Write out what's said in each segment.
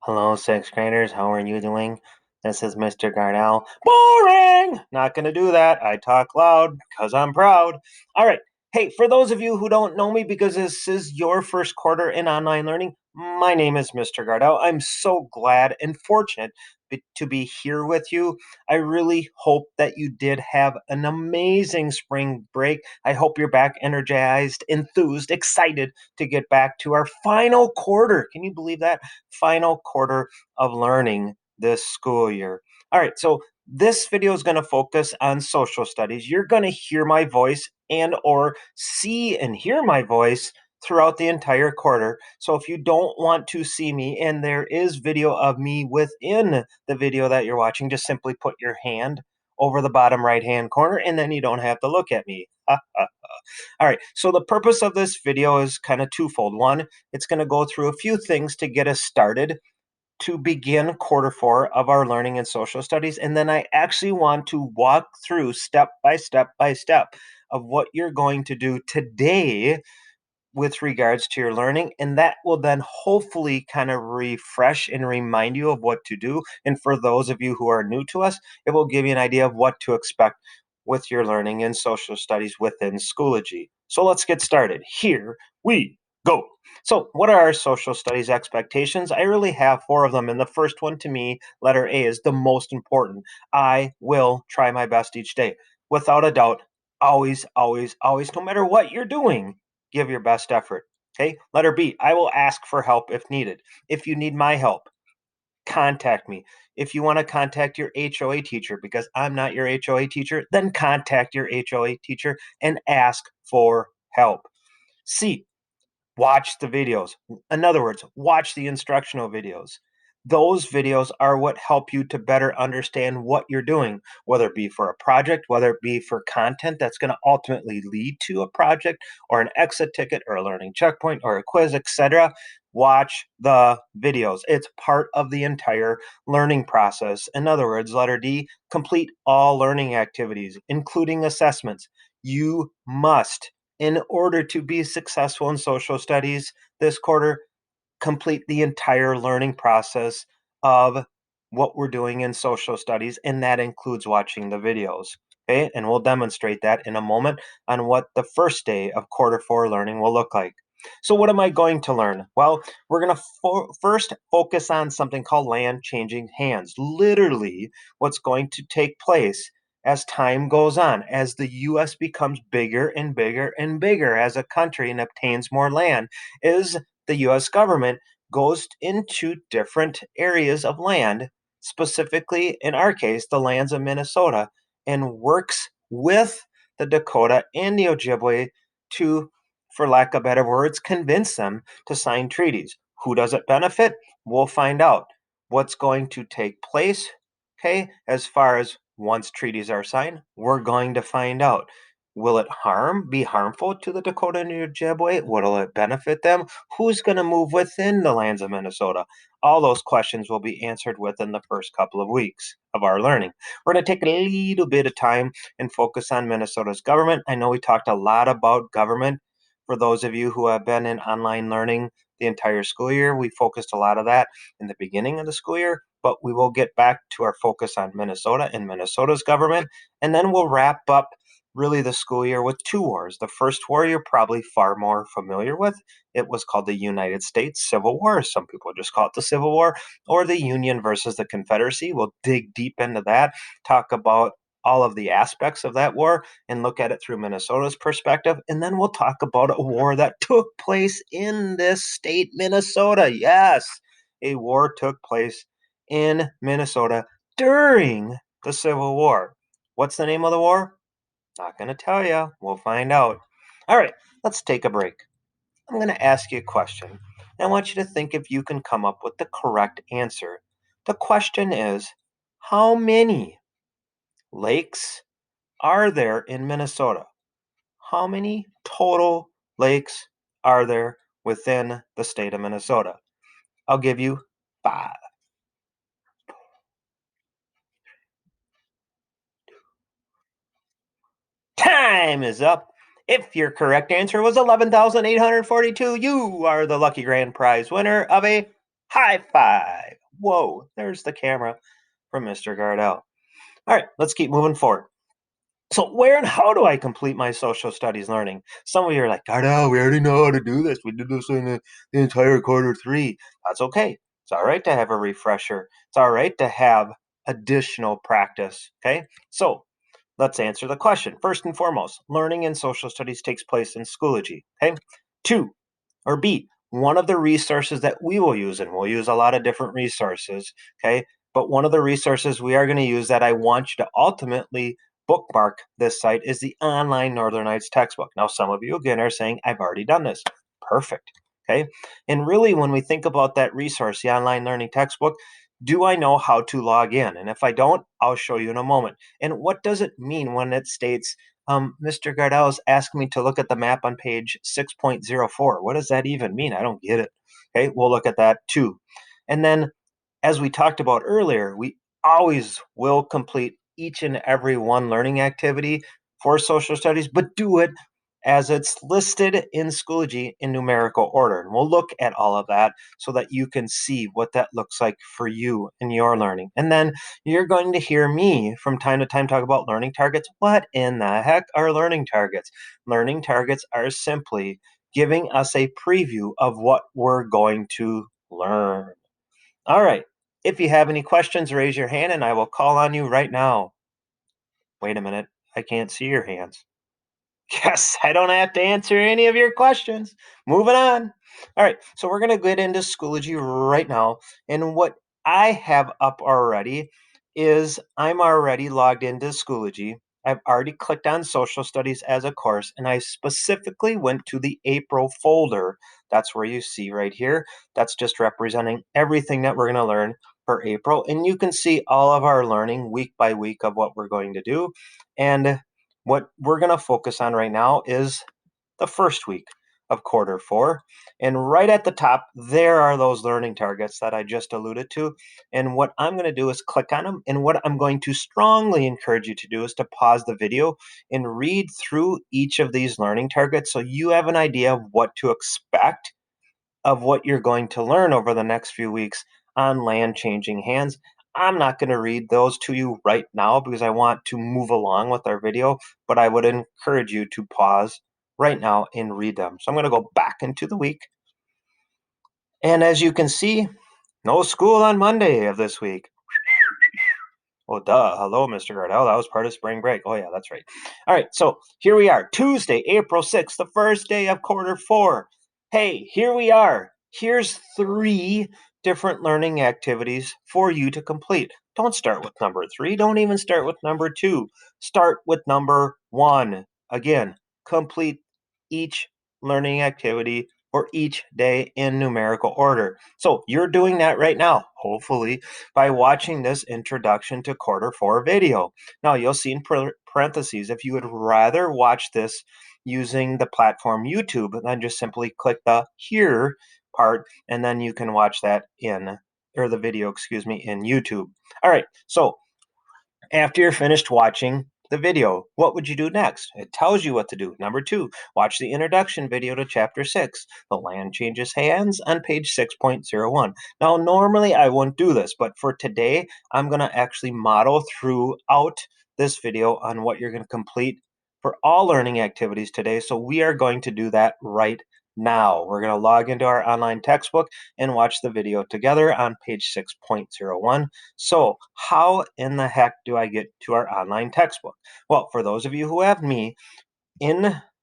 Hello, sixth graders. How are you doing? This is Mr. Gardell. Boring! Not going to do that. I talk loud because I'm proud. All right. Hey, for those of you who don't know me because this is your first quarter in online learning, my name is Mr. Gardell. I'm so glad and fortunate to be here with you. I really hope that you did have an amazing spring break. I hope you're back energized, enthused, excited to get back to our final quarter. Can you believe that? Final quarter of learning this school year. All right, so this video is going to focus on social studies. You're going to hear my voice and or see and hear my voice throughout the entire quarter. So if you don't want to see me and there is video of me within the video that you're watching, just simply put your hand over the bottom right hand corner and then you don't have to look at me. All right, so the purpose of this video is kind of twofold. One, it's going to go through a few things to get us started to begin quarter four of our learning and social studies. And then I actually want to walk through step by step by step of what you're going to do today with regards to your learning. And that will then hopefully kind of refresh and remind you of what to do. And for those of you who are new to us, it will give you an idea of what to expect with your learning in social studies within Schoology. So let's get started. Here we go. So, what are our social studies expectations? I really have four of them. And the first one to me, letter A, is the most important. I will try my best each day. Without a doubt, always, always, always, no matter what you're doing, give your best effort. Okay. Letter B, I will ask for help if needed. If you need my help, contact me. If you want to contact your HOA teacher, because I'm not your HOA teacher, then contact your HOA teacher and ask for help. C, watch the videos. In other words, watch the instructional videos. Those videos are what help you to better understand what you're doing, whether it be for a project, whether it be for content that's going to ultimately lead to a project or an exit ticket or a learning checkpoint or a quiz, etc. Watch the videos. It's part of the entire learning process. In other words, letter D, complete all learning activities, including assessments. You must, in order to be successful in social studies this quarter, complete the entire learning process of what we're doing in social studies, and that includes watching the videos. Okay, and we'll demonstrate that in a moment on what the first day of quarter four learning will look like. So, what am I going to learn? Well, we're going to first focus on something called land changing hands. Literally, what's going to take place as time goes on, as the US becomes bigger and bigger and bigger as a country and obtains more land, is the US government goes into different areas of land, specifically in our case, the lands of Minnesota, and works with the Dakota and the Ojibwe to, for lack of better words, convince them to sign treaties. Who does it benefit? We'll find out. What's going to take place? Okay, as far as once treaties are signed, we're going to find out. Will it be harmful to the Dakota and the Ojibwe? Will it benefit them? Who's going to move within the lands of Minnesota? All those questions will be answered within the first couple of weeks of our learning. We're going to take a little bit of time and focus on Minnesota's government. I know we talked a lot about government. For those of you who have been in online learning the entire school year, we focused a lot of that in the beginning of the school year, but we will get back to our focus on Minnesota and Minnesota's government, and then we'll wrap up really the school year with two wars. The first war you're probably far more familiar with. It was called the United States Civil War. Some people just call it the Civil War, or the Union versus the Confederacy. We'll dig deep into that, talk about all of the aspects of that war and look at it through Minnesota's perspective. And then we'll talk about a war that took place in this state, Minnesota. Yes, a war took place in Minnesota during the Civil War. What's the name of the war? Not going to tell you. We'll find out. All right, let's take a break. I'm going to ask you a question. I want you to think if you can come up with the correct answer. The question is, how many lakes are there in Minnesota? How many total lakes are there within the state of Minnesota? I'll give you 5. Time is up. If your correct answer was 11,842, you are the lucky grand prize winner of a High five. Whoa, there's the camera from Mr. Gardell. All right, let's keep moving forward. So, where and how do I complete my social studies learning? Some of you are like, Gardell, we already know how to do this. We did this in the entire quarter three. That's okay. It's all right to have a refresher. It's all right to have additional practice. Okay. So, let's answer the question. First and foremost, learning in social studies takes place in Schoology. Okay. Two, or B, one of the resources that we will use, and we'll use a lot of different resources, okay? But one of the resources we are going to use that I want you to ultimately bookmark this site is the online Northern Lights textbook. Now, some of you again are saying, I've already done this. Perfect. Okay. And really, when we think about that resource, the online learning textbook, do I know how to log in? And if I don't, I'll show you in a moment. And what does it mean when it states Mr. Gardell is asking me to look at the map on page 6.04. What does that even mean? I don't get it. Okay, we'll look at that too. And then, as we talked about earlier, we always will complete each and every one learning activity for social studies, but do it as it's listed in Schoology in numerical order. And we'll look at all of that so that you can see what that looks like for you in your learning. And then you're going to hear me from time to time talk about learning targets. What in the heck are learning targets? Learning targets are simply giving us a preview of what we're going to learn. All right. If you have any questions, raise your hand and I will call on you right now. Wait a minute. I can't see your hands. Yes, I don't have to answer any of your questions. Moving on. All right, so we're going to get into Schoology right now. And what I have up already is I'm already logged into Schoology. I've already clicked on Social Studies as a course, and I specifically went to the April folder. That's where you see right here. That's just representing everything that we're going to learn for April. And you can see all of our learning week by week of what we're going to do. And what we're going to focus on right now is the first week of quarter four. And right at the top, there are those learning targets that I just alluded to. And what I'm going to do is click on them. And what I'm going to strongly encourage you to do is to pause the video and read through each of these learning targets so you have an idea of what to expect of what you're going to learn over the next few weeks on Land Changing Hands. I'm not going to read those to you right now because I want to move along with our video, but I would encourage you to pause right now and read them. So I'm going to go back into the week. And as you can see, no school on Monday of this week. Oh, duh. Hello, Mr. Gardell. That was part of spring break. Oh, yeah, that's right. All right, so here we are, Tuesday, April 6th, the first day of quarter four. Hey, here we are. Here's 3 different learning activities for you to complete. Don't start with number 3. Don't even start with number 2. Start with number 1. Again, complete each learning activity for each day in numerical order. So you're doing that right now, hopefully, by watching this introduction to quarter four video. Now you'll see in parentheses, if you would rather watch this using the platform YouTube, then just simply click the here part and then you can watch that in, or the video, excuse me, in YouTube. All right, so after you're finished watching the video, what would you do next? It tells you what to do. Number 2, watch the introduction video to chapter 6. The land changes hands on page 6.01. Now, normally I won't do this, but for today, I'm going to actually model throughout this video on what you're going to complete for all learning activities today. So we are going to do that right now. We're going to log into our online textbook and watch the video together on page 6.01. So, how in the heck do I get to our online textbook? Well, for those of you who have me,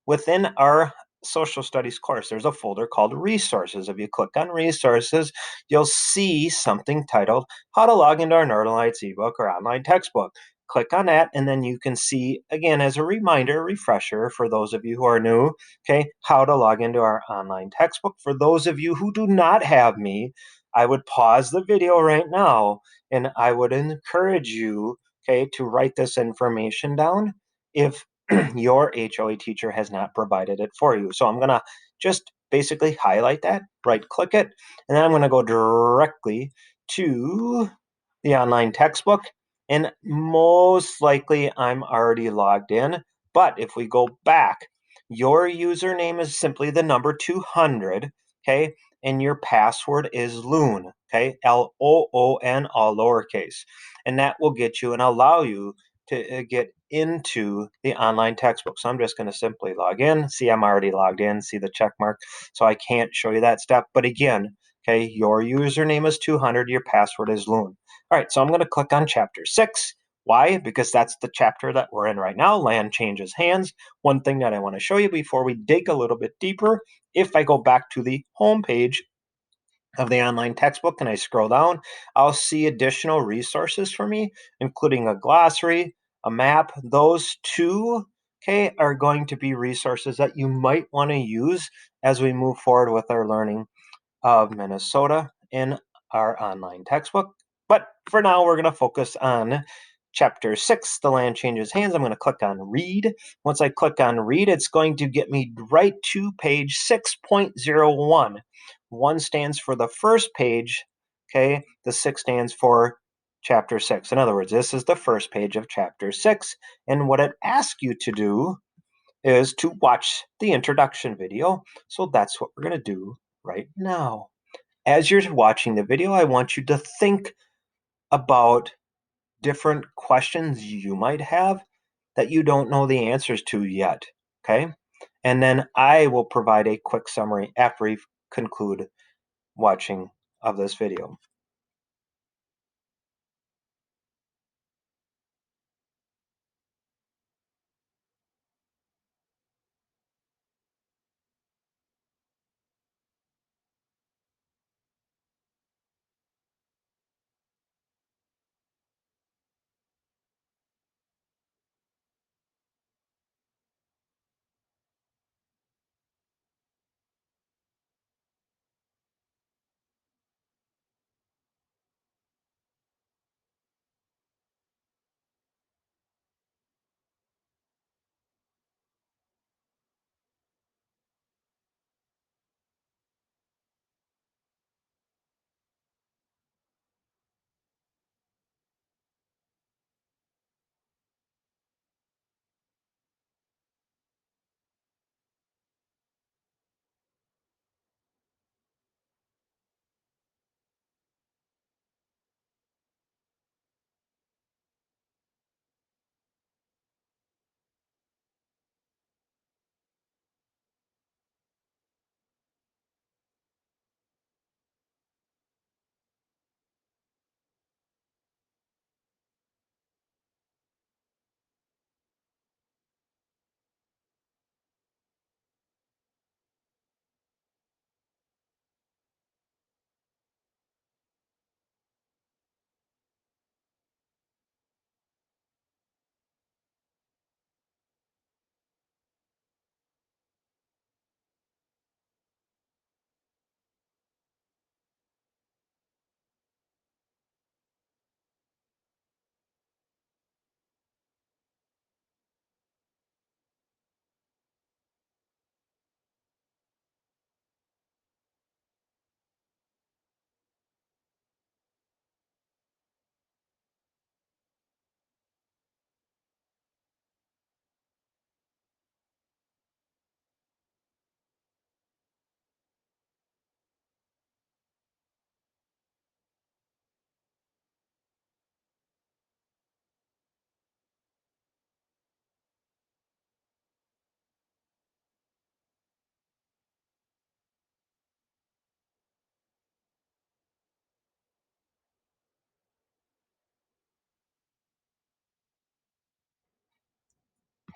within our social studies course, there's a folder called resources. If you click on resources, you'll see something titled How to Log into Our Northern Lights ebook or online textbook. Click on that, and then you can see, again, as a reminder, refresher for those of you who are new, okay, how to log into our online textbook. For those of you who do not have me, I would pause the video right now and I would encourage you, okay, to write this information down if your HOA teacher has not provided it for you. So I'm going to just basically highlight that, right click it, and then I'm going to go directly to the online textbook. And most likely I'm already logged in. But if we go back, your username is simply the number 200. Okay. and your password is Loon, okay? Loon, all lowercase. And that will get you and allow you to get into the online textbook. So I'm just going to simply log in. See, I'm already logged in. See the check mark. So I can't show you that step. But again, okay, your username is 200. Your password is Loon. All right, so I'm going to click on chapter 6. Why? Because that's the chapter that we're in right now. Land changes hands. One thing that I want to show you before we dig a little bit deeper, if I go back to the home page of the online textbook and I scroll down, I'll see additional resources for me, including a glossary, a map. Those two, okay, are going to be resources that you might want to use as we move forward with our learning of Minnesota in our online textbook. But for now, we're going to focus on chapter 6, The Land Changes Hands. I'm going to click on Read. Once I click on Read, it's going to get me right to page 6.01. 1 stands for the first page, okay? The 6 stands for chapter 6. In other words, this is the first page of chapter 6. And what it asks you to do is to watch the introduction video. So that's what we're going to do right now. As you're watching the video, I want you to think about different questions you might have that you don't know the answers to yet. Okay. And then I will provide a quick summary after we conclude watching of this video.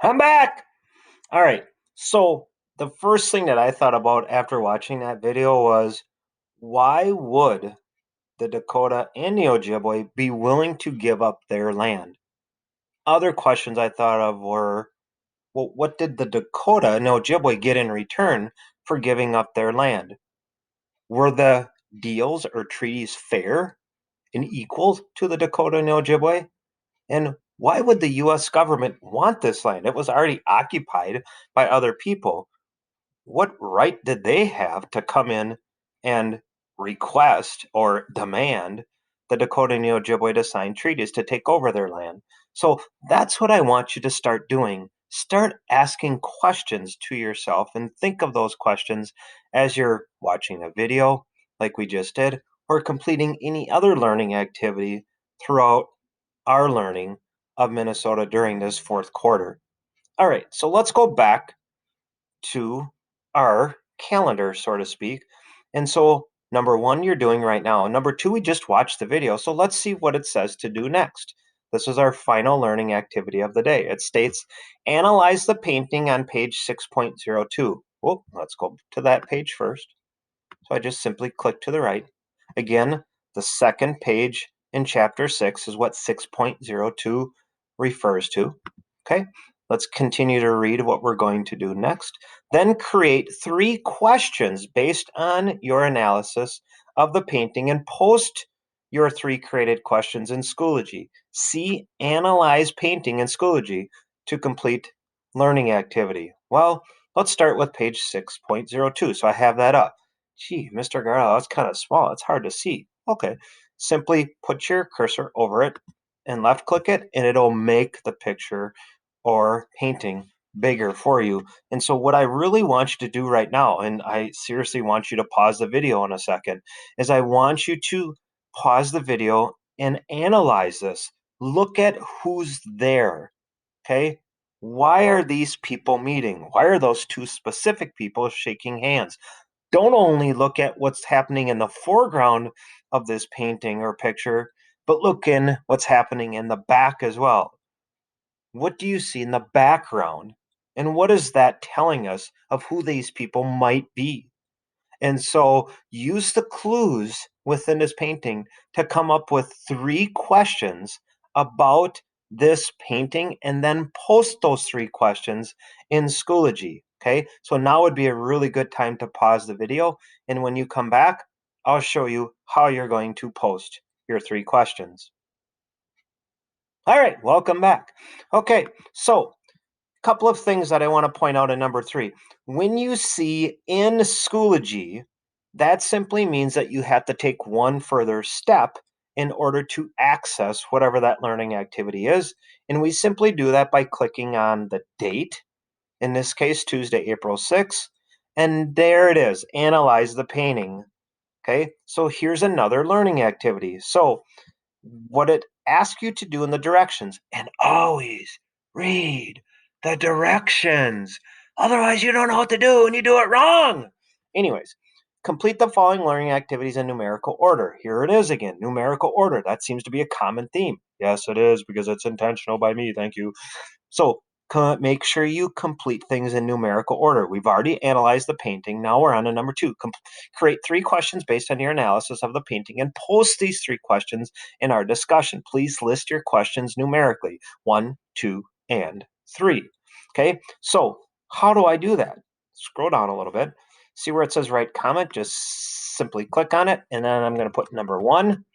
I'm back. All right. So the first thing that I thought about after watching that video was, why would the Dakota and the Ojibwe be willing to give up their land? Other questions I thought of were, well, what did the Dakota and Ojibwe get in return for giving up their land? Were the deals or treaties fair and equal to the Dakota and Ojibwe? And why would the US government want this land? It was already occupied by other people. What right did they have to come in and request or demand the Dakota and the Ojibwe to sign treaties to take over their land? So that's what I want you to start doing. start asking questions to yourself and think of those questions as you're watching a video like we just did, or completing any other learning activity throughout our learning of Minnesota during this fourth quarter. All right, so let's go back to our calendar, so to speak. And so, number one, you're doing right now. Number two, we just watched the video. So let's see what it says to do next. This is our final learning activity of the day. It states, analyze the painting on page 6.02. Well, let's go to that page first. So I just simply click to the right. Again, the second page in chapter 6 is what 6.02 refers to. Okay, let's continue to read what we're going to do next. Then create 3 questions based on your analysis of the painting and post your 3 created questions in Schoology. See Analyze Painting in Schoology to complete learning activity. Well, let's start with page 6.02. So I have that up. Gee, Mr. Garlow, that's kind of small. It's hard to see. Okay, simply put your cursor over it and left click it, and it'll make the picture or painting bigger for you. And so, what I really want you to do right now, and I seriously want you to pause the video in a second, is I want you to pause the video and analyze this. Look at who's there. Okay. Why are these people meeting? Why are those 2 specific people shaking hands? Don't only look at what's happening in the foreground of this painting or picture, but look in what's happening in the back as well. What do you see in the background? And what is that telling us of who these people might be? And so use the clues within this painting to come up with 3 questions about this painting and then post those 3 questions in Schoology. Okay, so now would be a really good time to pause the video. And when you come back, I'll show you how you're going to post your 3 questions. All right, welcome back. Okay, so couple of things that I want to point out in number 3. When you see in Schoology, that simply means that you have to take one further step in order to access whatever that learning activity is. And we simply do that by clicking on the date, in this case, Tuesday, April 6th. And there it is, analyze the painting. Okay, so here's another learning activity. So what it asks you to do in the directions, and always read the directions. Otherwise, you don't know what to do and you do it wrong. Anyways, complete the following learning activities in numerical order. Here it is again, numerical order. That seems to be a common theme. Yes, it is, because it's intentional by me. Thank you. So make sure you complete things in numerical order. We've already analyzed the painting. Now we're on to number 2. Create 3 questions based on your analysis of the painting and post these 3 questions in our discussion. Please list your questions numerically, 1, 2, and 3. Okay, so how do I do that? Scroll down a little bit. See where it says write comment? Just simply click on it, and then I'm going to put number 1,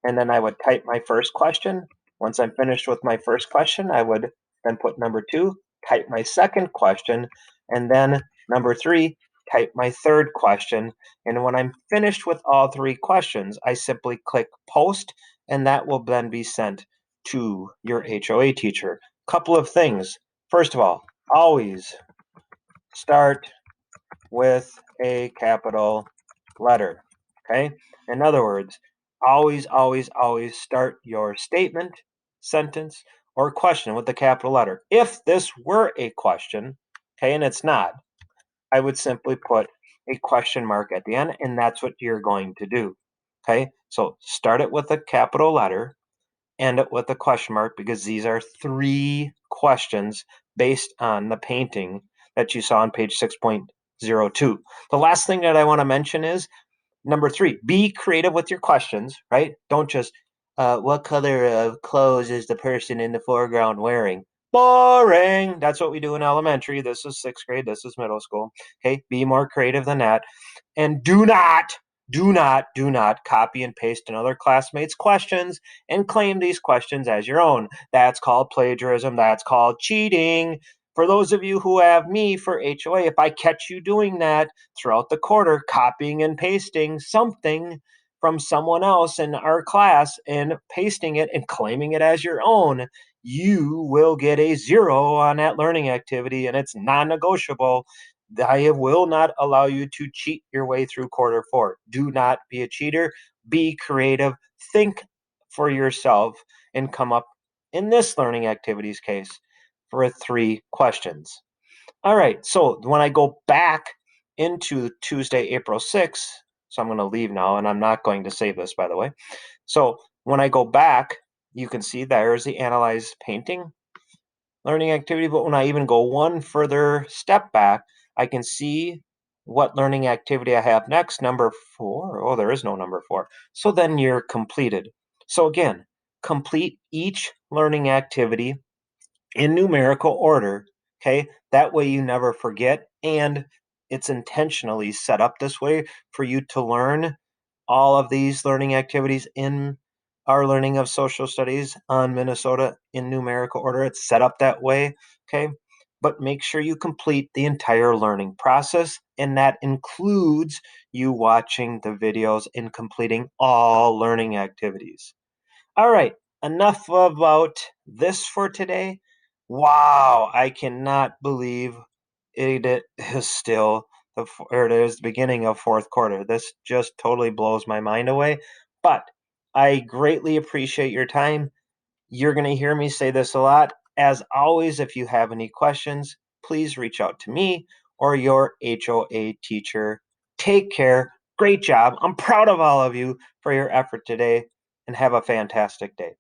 and then I would type my first question. Once I'm finished with my first question, I would then put number 2, type my second question, and then number 3, type my third question. And when I'm finished with all 3 questions, I simply click post, and that will then be sent to your HOA teacher. Couple of things. First of all, always start with a capital letter. Okay? In other words, always, always, always start your statement, sentence, or question with the capital letter. If this were a question, okay, and it's not, I would simply put a question mark at the end, and that's what you're going to do. Okay? So start it with a capital letter, end it with a question mark, because these are 3 questions based on the painting that you saw on page 6.02. The last thing that I want to mention is number 3, be creative with your questions, right? Don't just, what color of clothes is the person in the foreground wearing? Boring. That's what we do in elementary. This is 6th grade. This is middle school. Okay, be more creative than that. And do not copy and paste another classmate's questions and claim these questions as your own. That's called plagiarism. That's called cheating. For those of you who have me for HOA, if I catch you doing that throughout the quarter, copying and pasting something from someone else in our class and pasting it and claiming it as your own, you will get a 0 on that learning activity, and it's non-negotiable. I will not allow you to cheat your way through quarter 4. Do not be a cheater. Be creative. Think for yourself and come up, in this learning activities case, for 3 questions. All right, so when I go back into Tuesday, April 6th, so I'm going to leave now, and I'm not going to save this, by the way. So when I go back, you can see there's the analyze painting learning activity. But when I even go one further step back, I can see what learning activity I have next, number 4. Oh, there is no number 4. So then you're completed. So again, complete each learning activity in numerical order. Okay, that way you never forget, and it's intentionally set up this way for you to learn all of these learning activities in our learning of social studies on Minnesota in numerical order. It's set up that way. Okay, but make sure you complete the entire learning process, and that includes you watching the videos and completing all learning activities. All right, enough about this for today. Wow, I cannot believe it is still or it is the beginning of fourth quarter. This just totally blows my mind away. But I greatly appreciate your time. You're going to hear me say this a lot. As always, if you have any questions, please reach out to me or your HOA teacher. Take care. Great job. I'm proud of all of you for your effort today, and have a fantastic day.